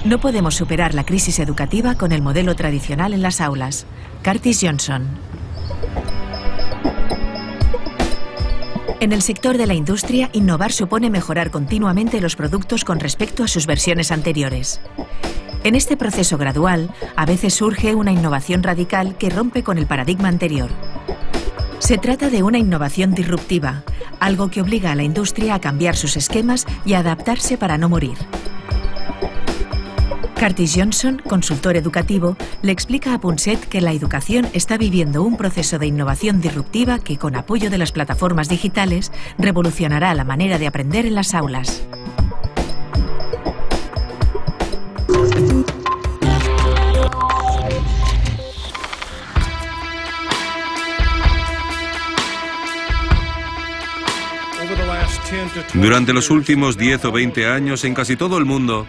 No podemos superar la crisis educativa con el modelo tradicional en las aulas. Curtis Johnson. En el sector de la industria, innovar supone mejorar continuamente los productos con respecto a sus versiones anteriores. En este proceso gradual, a veces surge una innovación radical que rompe con el paradigma anterior. Se trata de una innovación disruptiva, algo que obliga a la industria a cambiar sus esquemas y a adaptarse para no morir. Curtis Johnson, consultor educativo, le explica a Punset que la educación está viviendo un proceso de innovación disruptiva que, con apoyo de las plataformas digitales, revolucionará la manera de aprender en las aulas. Durante los últimos 10 o 20 años, en casi todo el mundo,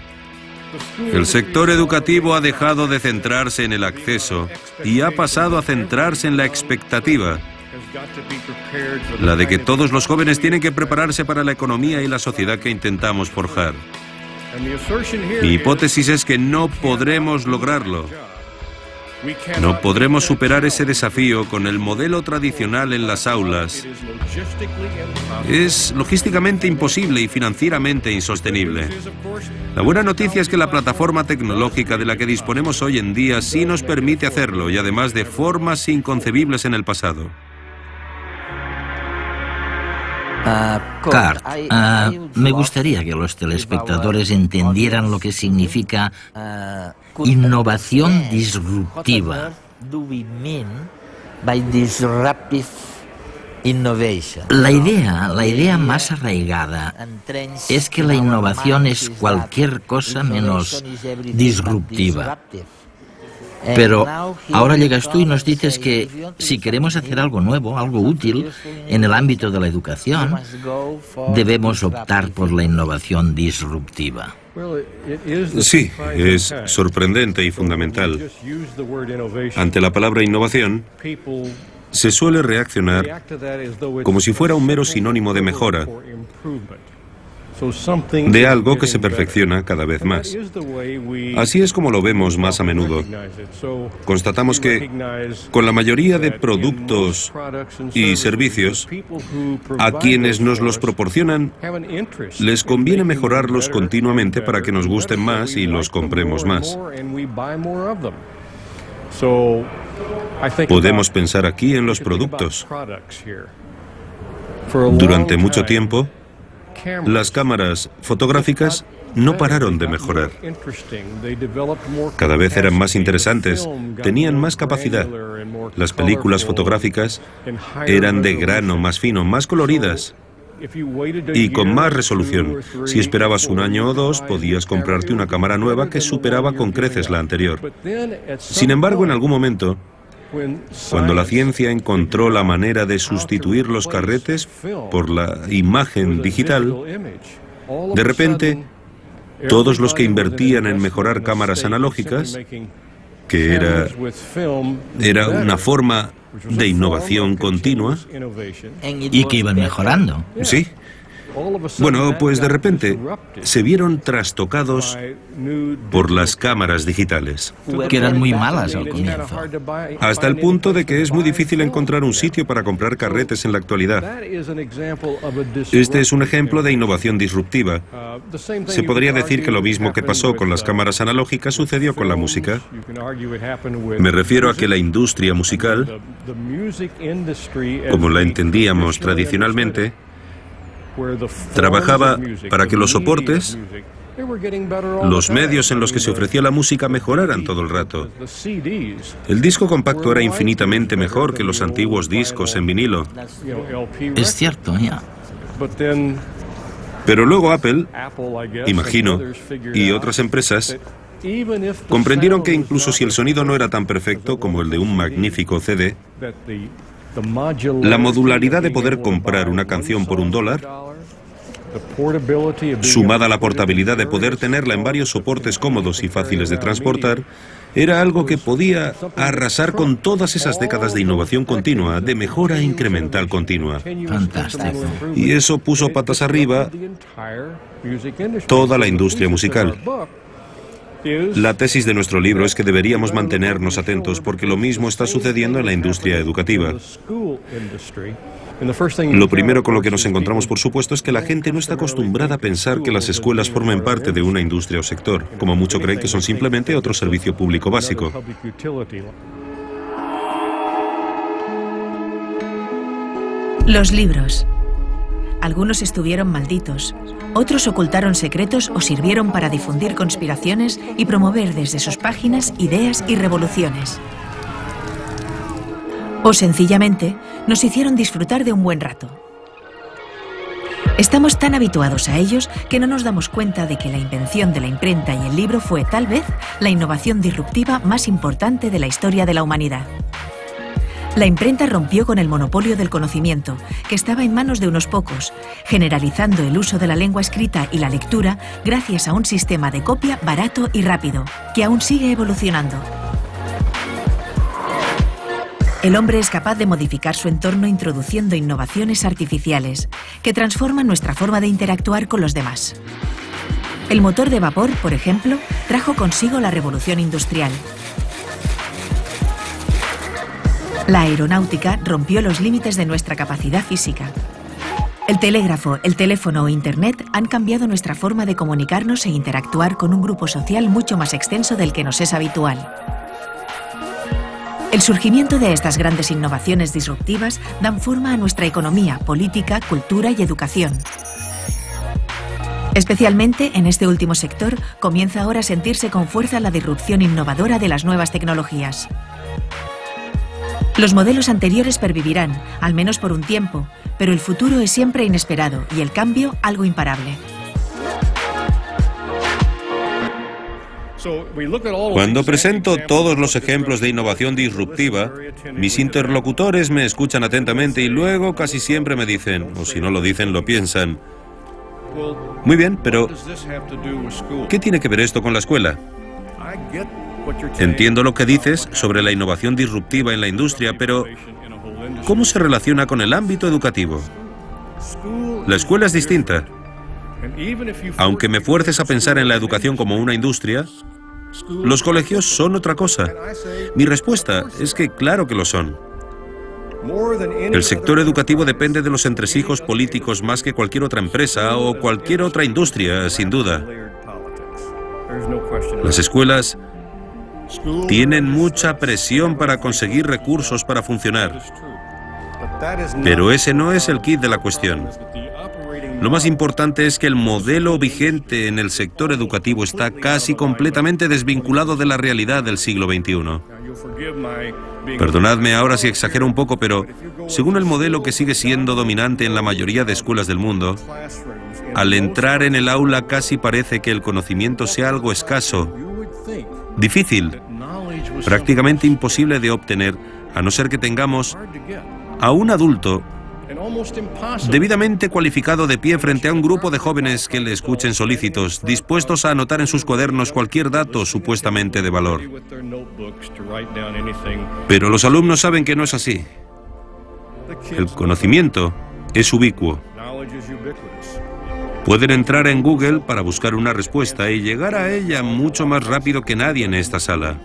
el sector educativo ha dejado de centrarse en el acceso y ha pasado a centrarse en la expectativa, la de que todos los jóvenes tienen que prepararse para la economía y la sociedad que intentamos forjar. Mi hipótesis es que no podremos lograrlo. No podremos superar ese desafío con el modelo tradicional en las aulas. Es logísticamente imposible y financieramente insostenible. La buena noticia es que la plataforma tecnológica de la que disponemos hoy en día sí nos permite hacerlo, y además de formas inconcebibles en el pasado. Cart, me gustaría que los telespectadores entendieran lo que significa innovación disruptiva. La idea más arraigada es que la innovación es cualquier cosa menos disruptiva. Pero ahora llegas tú y nos dices que si queremos hacer algo nuevo, algo útil en el ámbito de la educación, debemos optar por la innovación disruptiva. Sí, es sorprendente y fundamental. Ante la palabra innovación, se suele reaccionar como si fuera un mero sinónimo de mejora, de algo que se perfecciona cada vez más. Así es como lo vemos más a menudo. Constatamos que con la mayoría de productos y servicios, a quienes nos los proporcionan, les conviene mejorarlos continuamente para que nos gusten más y los compremos más. Podemos pensar aquí en los productos. Durante mucho tiempo, las cámaras fotográficas no pararon de mejorar. Cada vez eran más interesantes, tenían más capacidad. Las películas fotográficas eran de grano más fino, más coloridas y con más resolución. Si esperabas un año o dos, podías comprarte una cámara nueva que superaba con creces la anterior. Sin embargo, en algún momento, cuando la ciencia encontró la manera de sustituir los carretes por la imagen digital, de repente, todos los que invertían en mejorar cámaras analógicas, que era una forma de innovación continua, y que iban mejorando. Sí. Bueno, pues de repente se vieron trastocados por las cámaras digitales. Que eran muy malas al comienzo. Hasta el punto de que es muy difícil encontrar un sitio para comprar carretes en la actualidad. Este es un ejemplo de innovación disruptiva. Se podría decir que lo mismo que pasó con las cámaras analógicas sucedió con la música. Me refiero a que la industria musical, como la entendíamos tradicionalmente, trabajaba para que los soportes, los medios en los que se ofrecía la música, mejoraran todo el rato. El disco compacto era infinitamente mejor que los antiguos discos en vinilo. Es cierto, ya. Pero luego Apple, imagino, y otras empresas comprendieron que incluso si el sonido no era tan perfecto como el de un magnífico CD, La modularidad de poder comprar una canción por $1, sumada a la portabilidad de poder tenerla en varios soportes cómodos y fáciles de transportar, era algo que podía arrasar con todas esas décadas de innovación continua, de mejora incremental continua. Fantástico. Y eso puso patas arriba toda la industria musical. La tesis de nuestro libro es que deberíamos mantenernos atentos porque lo mismo está sucediendo en la industria educativa. Lo primero con lo que nos encontramos, por supuesto, es que la gente no está acostumbrada a pensar que las escuelas formen parte de una industria o sector. Como mucho creen que son simplemente otro servicio público básico. Los libros. Algunos estuvieron malditos, otros ocultaron secretos o sirvieron para difundir conspiraciones y promover desde sus páginas ideas y revoluciones. O sencillamente nos hicieron disfrutar de un buen rato. Estamos tan habituados a ellos que no nos damos cuenta de que la invención de la imprenta y el libro fue tal vez la innovación disruptiva más importante de la historia de la humanidad. La imprenta rompió con el monopolio del conocimiento, que estaba en manos de unos pocos, generalizando el uso de la lengua escrita y la lectura gracias a un sistema de copia barato y rápido, que aún sigue evolucionando. El hombre es capaz de modificar su entorno introduciendo innovaciones artificiales, que transforman nuestra forma de interactuar con los demás. El motor de vapor, por ejemplo, trajo consigo la revolución industrial. La aeronáutica rompió los límites de nuestra capacidad física. El telégrafo, el teléfono o Internet han cambiado nuestra forma de comunicarnos e interactuar con un grupo social mucho más extenso del que nos es habitual. El surgimiento de estas grandes innovaciones disruptivas dan forma a nuestra economía, política, cultura y educación. Especialmente en este último sector comienza ahora a sentirse con fuerza la disrupción innovadora de las nuevas tecnologías. Los modelos anteriores pervivirán, al menos por un tiempo, pero el futuro es siempre inesperado y el cambio algo imparable. Cuando presento todos los ejemplos de innovación disruptiva, mis interlocutores me escuchan atentamente y luego casi siempre me dicen, o si no lo dicen, lo piensan. Muy bien, pero ¿qué tiene que ver esto con la escuela? Entiendo lo que dices sobre la innovación disruptiva en la industria, pero ¿cómo se relaciona con el ámbito educativo? La escuela es distinta. Aunque me fuerces a pensar en la educación como una industria, los colegios son otra cosa. Mi respuesta es que claro que lo son. El sector educativo depende de los entresijos políticos más que cualquier otra empresa o cualquier otra industria, sin duda. Las escuelas tienen mucha presión para conseguir recursos para funcionar. Pero ese no es el quid de la cuestión. Lo más importante es que el modelo vigente en el sector educativo está casi completamente desvinculado de la realidad del siglo XXI. Perdonadme ahora si exagero un poco, pero según el modelo que sigue siendo dominante en la mayoría de escuelas del mundo, al entrar en el aula casi parece que el conocimiento sea algo escaso, difícil, prácticamente imposible de obtener, a no ser que tengamos a un adulto debidamente cualificado de pie frente a un grupo de jóvenes que le escuchen solícitos, dispuestos a anotar en sus cuadernos cualquier dato supuestamente de valor. Pero los alumnos saben que no es así. El conocimiento es ubicuo. Pueden entrar en Google para buscar una respuesta y llegar a ella mucho más rápido que nadie en esta sala.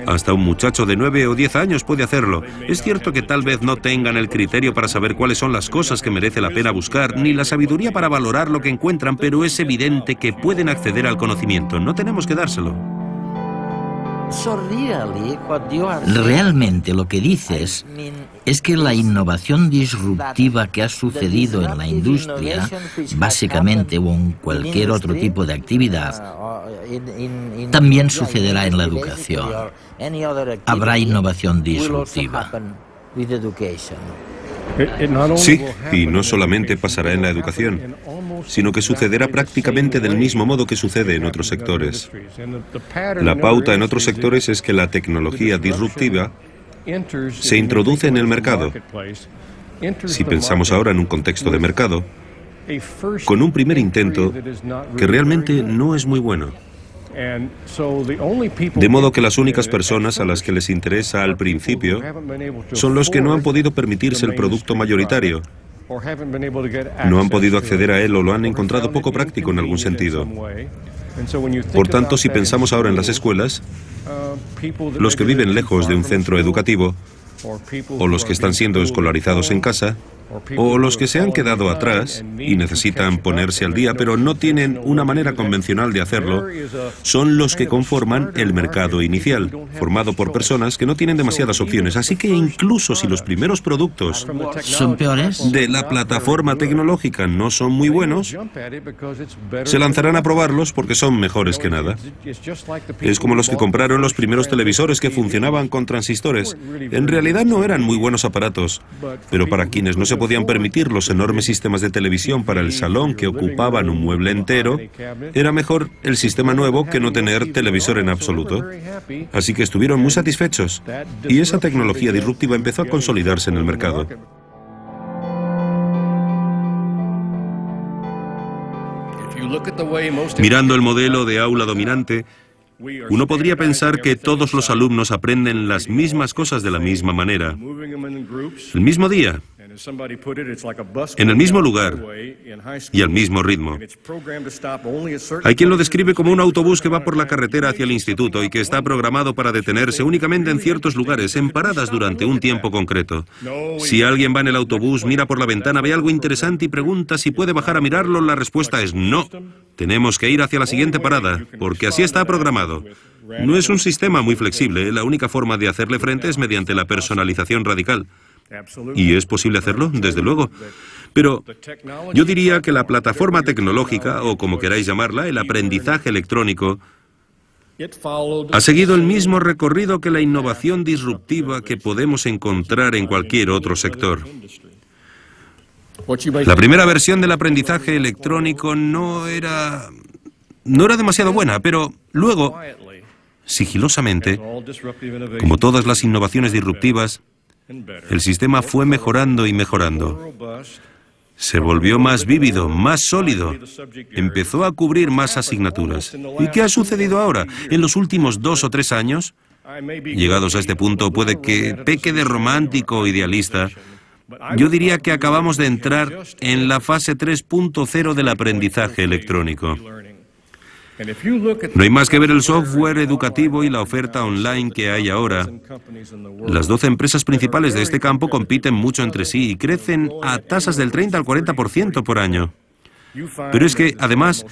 Hasta un muchacho de 9 o 10 años puede hacerlo. Es cierto que tal vez no tengan el criterio para saber cuáles son las cosas que merece la pena buscar, ni la sabiduría para valorar lo que encuentran, pero es evidente que pueden acceder al conocimiento. No tenemos que dárselo. Realmente lo que dices es que la innovación disruptiva que ha sucedido en la industria, básicamente o en cualquier otro tipo de actividad, también sucederá en la educación. Habrá innovación disruptiva. Sí, y no solamente pasará en la educación, sino que sucederá prácticamente del mismo modo que sucede en otros sectores. La pauta en otros sectores es que la tecnología disruptiva se introduce en el mercado. Si pensamos ahora en un contexto de mercado, con un primer intento que realmente no es muy bueno. De modo que las únicas personas a las que les interesa al principio son los que no han podido permitirse el producto mayoritario, no han podido acceder a él o lo han encontrado poco práctico en algún sentido. Por tanto, si pensamos ahora en las escuelas, los que viven lejos de un centro educativo, o los que están siendo escolarizados en casa, o los que se han quedado atrás y necesitan ponerse al día, pero no tienen una manera convencional de hacerlo, son los que conforman el mercado inicial, formado por personas que no tienen demasiadas opciones. Así que incluso si los primeros productos son peores de la plataforma tecnológica no son muy buenos, se lanzarán a probarlos porque son mejores que nada. Es como los que compraron los primeros televisores que funcionaban con transistores. En realidad no eran muy buenos aparatos, pero para quienes no se podían permitir los enormes sistemas de televisión para el salón que ocupaban un mueble entero, era mejor el sistema nuevo que no tener televisor en absoluto. Así que estuvieron muy satisfechos y esa tecnología disruptiva empezó a consolidarse en el mercado. Mirando el modelo de aula dominante, uno podría pensar que todos los alumnos aprenden las mismas cosas de la misma manera, el mismo día, en el mismo lugar y al mismo ritmo. Hay quien lo describe como un autobús que va por la carretera hacia el instituto y que está programado para detenerse únicamente en ciertos lugares, en paradas durante un tiempo concreto. Si alguien va en el autobús, mira por la ventana, ve algo interesante y pregunta si puede bajar a mirarlo, la respuesta es no. Tenemos que ir hacia la siguiente parada, porque así está programado. No es un sistema muy flexible, la única forma de hacerle frente es mediante la personalización radical. ¿Y es posible hacerlo? Desde luego. Pero yo diría que la plataforma tecnológica, o como queráis llamarla, el aprendizaje electrónico, ha seguido el mismo recorrido que la innovación disruptiva que podemos encontrar en cualquier otro sector. La primera versión del aprendizaje electrónico no era demasiado buena, pero luego, sigilosamente, como todas las innovaciones disruptivas, el sistema fue mejorando y mejorando. Se volvió más vívido, más sólido. Empezó a cubrir más asignaturas. ¿Y qué ha sucedido ahora? En los últimos 2 o 3 años, llegados a este punto, puede que peque de romántico o idealista, yo diría que acabamos de entrar en la fase 3.0 del aprendizaje electrónico. No hay más que ver el software educativo y la oferta online que hay ahora. Las 12 empresas principales de este campo compiten mucho entre sí y crecen a tasas del 30 al 40% por año. Pero es que, además,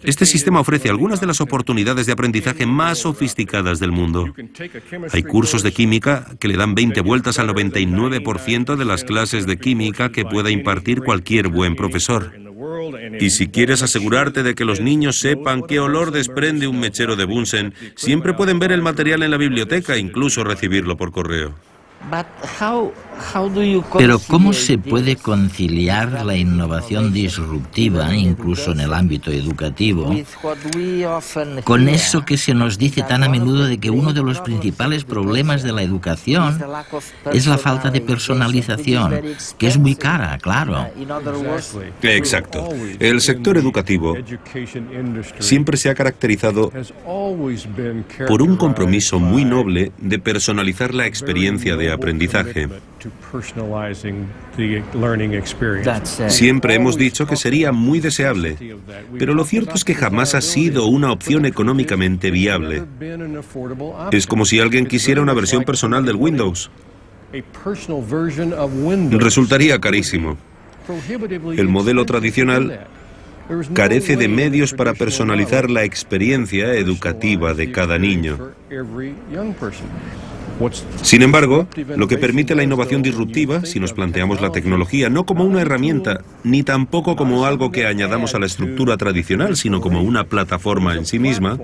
este sistema ofrece algunas de las oportunidades de aprendizaje más sofisticadas del mundo. Hay cursos de química que le dan 20 vueltas al 99% de las clases de química que pueda impartir cualquier buen profesor. Y si quieres asegurarte de que los niños sepan qué olor desprende un mechero de Bunsen, siempre pueden ver el material en la biblioteca e incluso recibirlo por correo. Pero ¿cómo se puede conciliar la innovación disruptiva, incluso en el ámbito educativo, con eso que se nos dice tan a menudo de que uno de los principales problemas de la educación es la falta de personalización, que es muy cara, claro? Exacto. El sector educativo siempre se ha caracterizado por un compromiso muy noble de personalizar la experiencia de aprendizaje. Siempre hemos dicho que sería muy deseable, pero lo cierto es que jamás ha sido una opción económicamente viable. Es como si alguien quisiera una versión personal del Windows. Resultaría carísimo. El modelo tradicional carece de medios para personalizar la experiencia educativa de cada niño. Sin embargo, lo que permite la innovación disruptiva, si nos planteamos la tecnología no como una herramienta, ni tampoco como algo que añadamos a la estructura tradicional, sino como una plataforma en sí misma,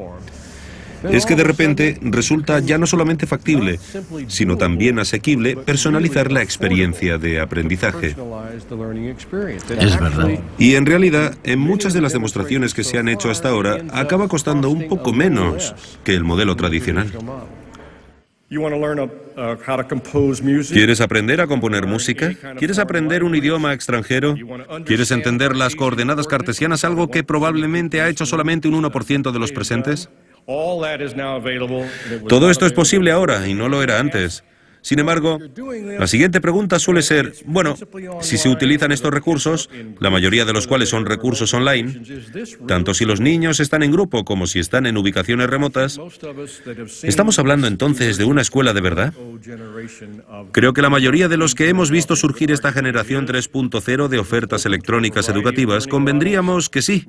es que de repente resulta ya no solamente factible, sino también asequible personalizar la experiencia de aprendizaje. Es verdad. Y en realidad, en muchas de las demostraciones que se han hecho hasta ahora, acaba costando un poco menos que el modelo tradicional. ¿Quieres aprender a componer música? ¿Quieres aprender un idioma extranjero? ¿Quieres entender las coordenadas cartesianas, algo que probablemente ha hecho solamente un 1% de los presentes? Todo esto es posible ahora y no lo era antes. Sin embargo, la siguiente pregunta suele ser, bueno, si se utilizan estos recursos, la mayoría de los cuales son recursos online, tanto si los niños están en grupo como si están en ubicaciones remotas, ¿estamos hablando entonces de una escuela de verdad? Creo que la mayoría de los que hemos visto surgir esta generación 3.0 de ofertas electrónicas educativas convendríamos que sí,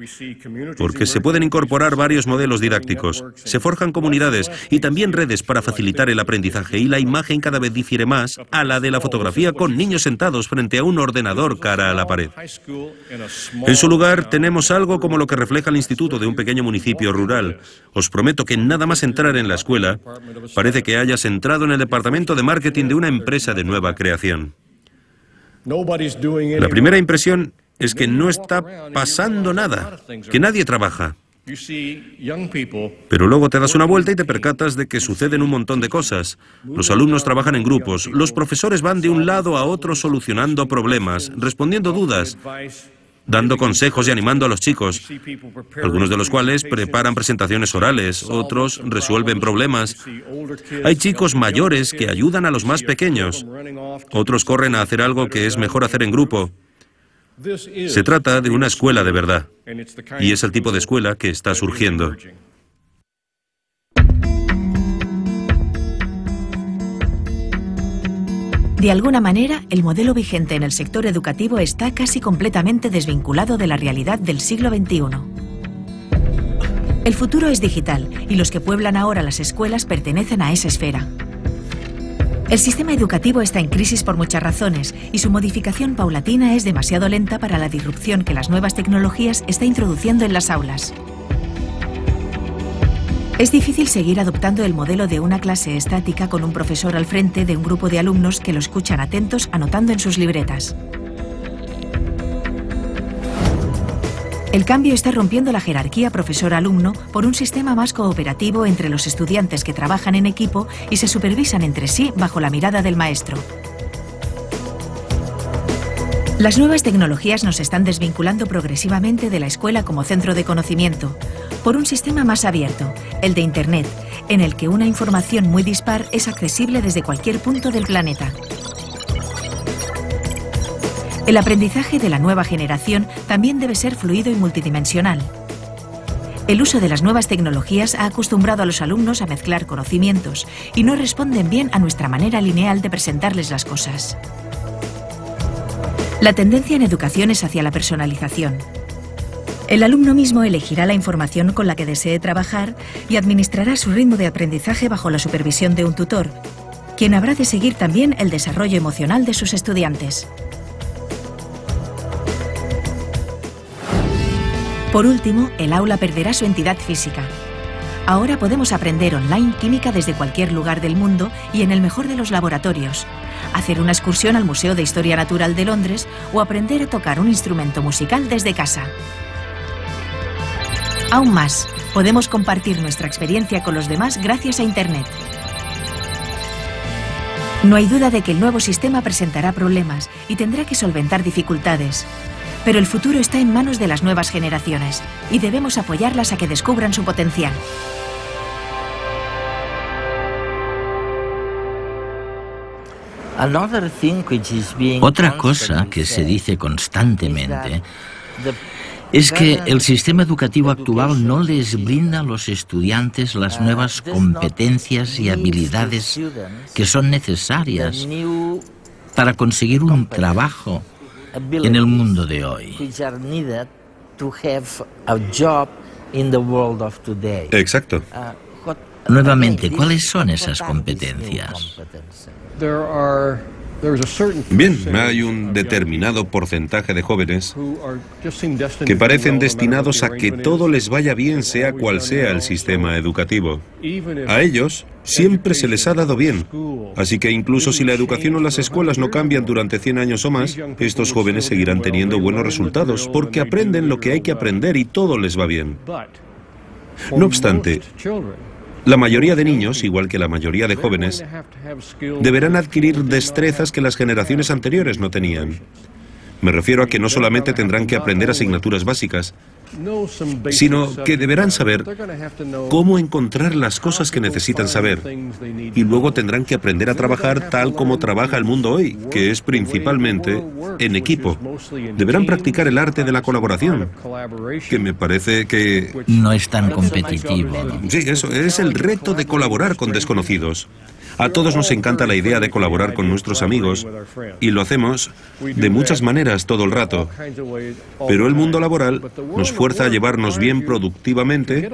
porque se pueden incorporar varios modelos didácticos, se forjan comunidades y también redes para facilitar el aprendizaje, y la imagen cada vez difiere más a la de la fotografía con niños sentados frente a un ordenador cara a la pared. En su lugar tenemos algo como lo que refleja el instituto de un pequeño municipio rural. Os prometo que nada más entrar en la escuela, parece que hayas entrado en el departamento de marketing de una empresa de nueva creación. La primera impresión es que no está pasando nada, que nadie trabaja. Pero luego te das una vuelta y te percatas de que suceden un montón de cosas. Los alumnos trabajan en grupos, los profesores van de un lado a otro solucionando problemas, respondiendo dudas, dando consejos y animando a los chicos, algunos de los cuales preparan presentaciones orales, otros resuelven problemas. Hay chicos mayores que ayudan a los más pequeños, otros corren a hacer algo que es mejor hacer en grupo. Se trata de una escuela de verdad, y es el tipo de escuela que está surgiendo. De alguna manera, el modelo vigente en el sector educativo está casi completamente desvinculado de la realidad del siglo XXI. El futuro es digital, y los que pueblan ahora las escuelas pertenecen a esa esfera. El sistema educativo está en crisis por muchas razones, y su modificación paulatina es demasiado lenta para la disrupción que las nuevas tecnologías está introduciendo en las aulas. Es difícil seguir adoptando el modelo de una clase estática con un profesor al frente de un grupo de alumnos que lo escuchan atentos anotando en sus libretas. El cambio está rompiendo la jerarquía profesor-alumno por un sistema más cooperativo entre los estudiantes que trabajan en equipo y se supervisan entre sí bajo la mirada del maestro. Las nuevas tecnologías nos están desvinculando progresivamente de la escuela como centro de conocimiento, por un sistema más abierto, el de Internet, en el que una información muy dispar es accesible desde cualquier punto del planeta. El aprendizaje de la nueva generación también debe ser fluido y multidimensional. El uso de las nuevas tecnologías ha acostumbrado a los alumnos a mezclar conocimientos y no responden bien a nuestra manera lineal de presentarles las cosas. La tendencia en educación es hacia la personalización. El alumno mismo elegirá la información con la que desee trabajar y administrará su ritmo de aprendizaje bajo la supervisión de un tutor, quien habrá de seguir también el desarrollo emocional de sus estudiantes. Por último, el aula perderá su entidad física. Ahora podemos aprender online química desde cualquier lugar del mundo y en el mejor de los laboratorios, hacer una excursión al Museo de Historia Natural de Londres o aprender a tocar un instrumento musical desde casa. Aún más, podemos compartir nuestra experiencia con los demás gracias a Internet. No hay duda de que el nuevo sistema presentará problemas y tendrá que solventar dificultades. Pero el futuro está en manos de las nuevas generaciones y debemos apoyarlas a que descubran su potencial. Otra cosa que se dice constantemente es que el sistema educativo actual no les brinda a los estudiantes las nuevas competencias y habilidades que son necesarias para conseguir un trabajo en el mundo de hoy. Exacto. Nuevamente, ¿cuáles son esas competencias? Bien, hay un determinado porcentaje de jóvenes que parecen destinados a que todo les vaya bien sea cual sea el sistema educativo. A ellos siempre se les ha dado bien. Así que incluso si la educación o las escuelas no cambian durante 100 años o más, estos jóvenes seguirán teniendo buenos resultados porque aprenden lo que hay que aprender y todo les va bien. No obstante, La mayoría de niños, igual que la mayoría de jóvenes, deberán adquirir destrezas que las generaciones anteriores no tenían. Me refiero a que no solamente tendrán que aprender asignaturas básicas, sino que deberán saber cómo encontrar las cosas que necesitan saber. Y luego tendrán que aprender a trabajar tal como trabaja el mundo hoy, que es principalmente en equipo. Deberán practicar el arte de la colaboración, que me parece que... No es tan competitivo, ¿no? Sí, eso es el reto de colaborar con desconocidos. A todos nos encanta la idea de colaborar con nuestros amigos y lo hacemos de muchas maneras todo el rato. Pero el mundo laboral nos fuerza a llevarnos bien productivamente